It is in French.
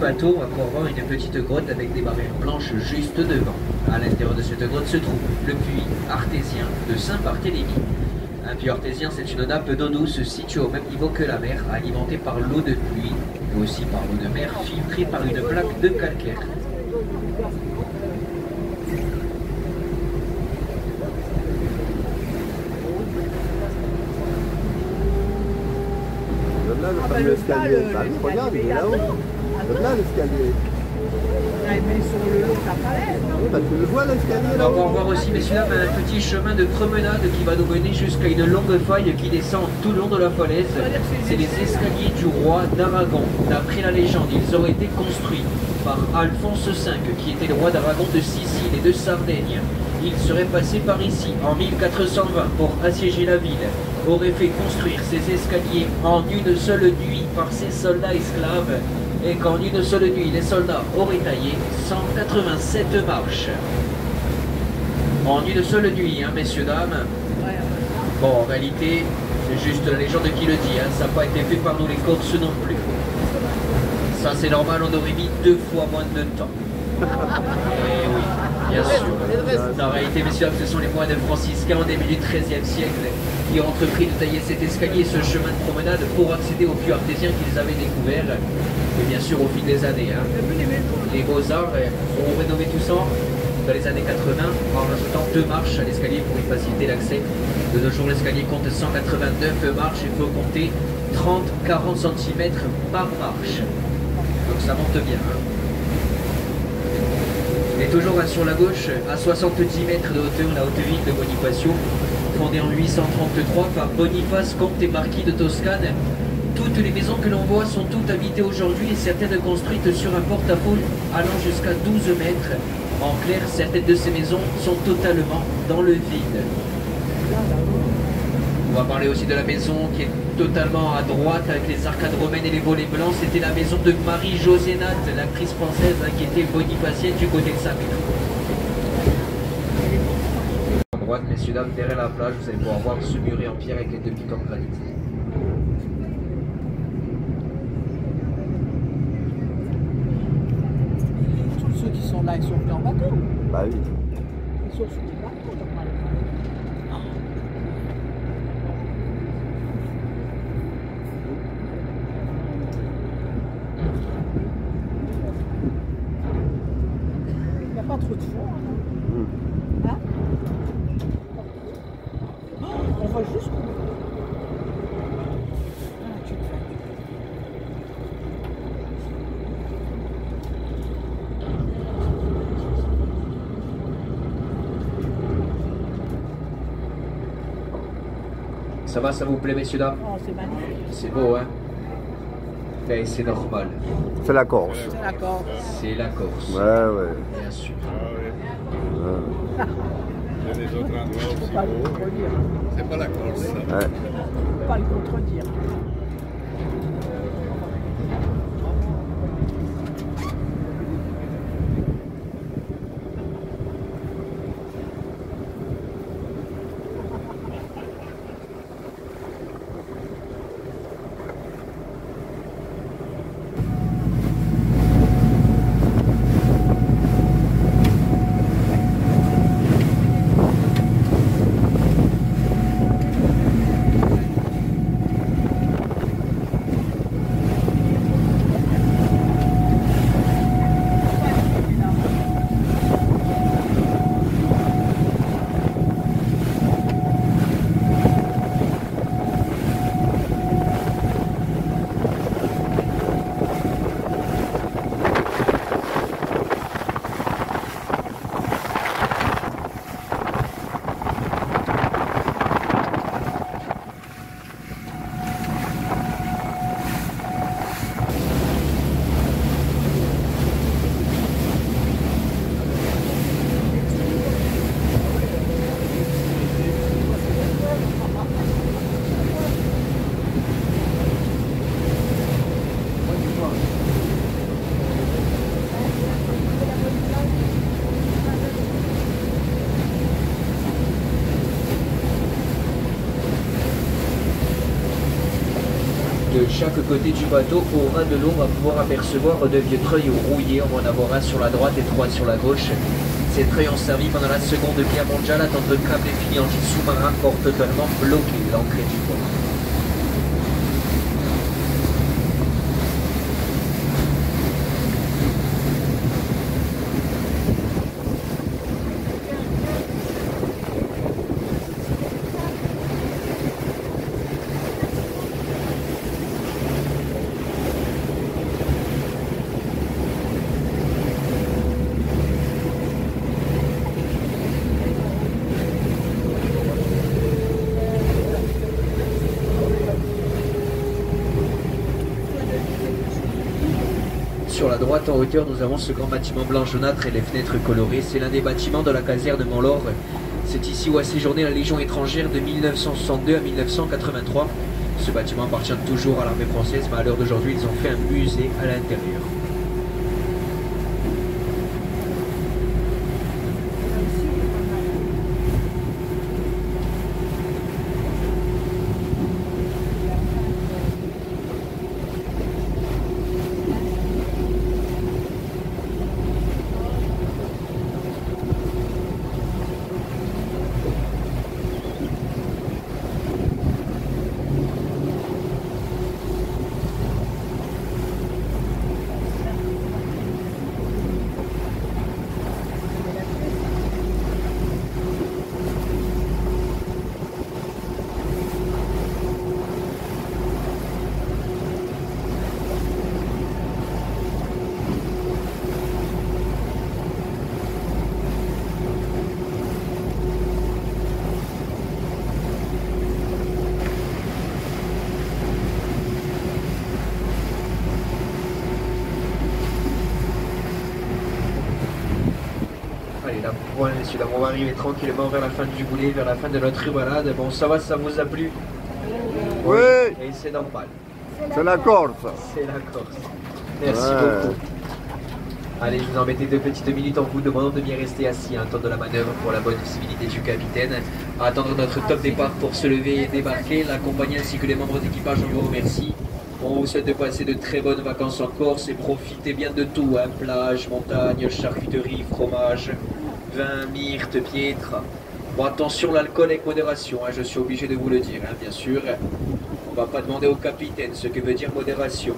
bateau, on va pouvoir voir une petite grotte avec des barrières blanches juste devant. À l'intérieur de cette grotte se trouve le puits artésien de Saint-Barthélemy. Un puits artésien, c'est une nappe d'eau douce située au même niveau que la mer, alimentée par l'eau de pluie et aussi par l'eau de mer filtrée par une plaque de calcaire. Là, le fameux escalier. Bah oui, regarde, il est là-haut. Là, l'escalier. Mais sur le long de la falaise, non? Oui, bah, tu le vois, l'escalier On va là-haut. pouvoir voir aussi, messieurs, dames, un petit chemin de promenade qui va nous mener jusqu'à une longue faille qui descend tout le long de la falaise. C'est les escaliers du roi d'Aragon. D'après la légende, ils ont été construits par Alphonse V, qui était le roi d'Aragon de Sicile et de Sardaigne. Il serait passé par ici en 1420 pour assiéger la ville. Aurait fait construire ces escaliers en une seule nuit par ses soldats esclaves, et qu'en une seule nuit, les soldats auraient taillé 187 marches. En une seule nuit, hein, messieurs, dames. Bon, en réalité, c'est juste la légende qui le dit, hein. Ça n'a pas été fait par nous les Corses non plus. Ça, c'est normal, on aurait mis 2 fois moins de temps. Eh oui, bien sûr. En réalité, messieurs, ce sont les moines franciscains au début du XIIIe siècle qui ont entrepris de tailler cet escalier, ce chemin de promenade pour accéder au puits artésien qu'ils avaient découvert. Et bien sûr, au fil des années, hein, les Beaux-Arts ont rénové tout ça dans les années 80 en rajoutant 2 marches à l'escalier pour y faciliter l'accès. De nos jours, l'escalier compte 189 marches et il faut compter 30-40 cm par marche. Donc ça monte bien. Hein. Et toujours sur la gauche, à 70 mètres de hauteur, la haute ville de Bonifacio, fondée en 833 par Boniface, comte et marquis de Toscane. Toutes les maisons que l'on voit sont toutes habitées aujourd'hui et certaines construites sur un porte-à-faux allant jusqu'à 12 mètres. En clair, certaines de ces maisons sont totalement dans le vide. On va parler aussi de la maison qui est totalement à droite avec les arcades romaines et les volets blancs. C'était la maison de Marie-José Nat, l'actrice française qui était bonifacienne du côté de Saint-Cloud. À droite, messieurs, dames, derrière la plage, vous allez pouvoir voir ce muret en pierre avec les 2 pics en granit. Tous ceux qui sont là, ils sont venus en bateau. Bah oui. Ils sont sur des bateaux, normalement. Il n'y a pas trop de fond, hein? Hein? Oh, on voit juste. Ah, tu te fais. Ça va, ça vous plaît, messieurs, dames? Oh, c'est magnifique. C'est beau, hein? Et c'est normal. C'est la Corse. C'est la Corse. C'est la Corse. Ouais, ouais. Bien sûr. Ouais. Il y a des autres endroits Faut aussi pas le beaux. contredire. C'est pas la Corse, ça. Ouais. Faut pas le contredire. De chaque côté du bateau, au ras de l'eau, on va pouvoir apercevoir de vieux treuils rouillés. On va en avoir un sur la droite et trois sur la gauche. Ces treuils ont servi pendant la Seconde Guerre mondiale à tant de câbles définis anti-sous-marins pour totalement bloquer l'entrée du port. Sur la droite en hauteur, nous avons ce grand bâtiment blanc jaunâtre et les fenêtres colorées. C'est l'un des bâtiments de la caserne Manlor. C'est ici où a séjourné la Légion étrangère de 1962 à 1983. Ce bâtiment appartient toujours à l'armée française, mais à l'heure d'aujourd'hui, ils ont fait un musée à l'intérieur. Voilà, messieurs, on va arriver tranquillement vers la fin du boulet, vers la fin de notre balade. Bon, ça va, ça vous a plu? Oui, Et c'est normal. c'est la Corse. C'est la Corse. Merci beaucoup. Allez, je vous embêtais 2 petites minutes en vous demandant de bien rester assis un temps de la manœuvre pour la bonne visibilité du capitaine. À attendre notre top départ pour se lever et débarquer. La compagnie ainsi que les membres d'équipage, on vous remercie. On vous souhaite de passer de très bonnes vacances en Corse et profitez bien de tout, hein. Plage, montagne, charcuterie, fromage, vin, myrte, piètre. Bon, attention, l'alcool avec modération, hein, je suis obligé de vous le dire, hein, bien sûr. On ne va pas demander au capitaine ce que veut dire modération.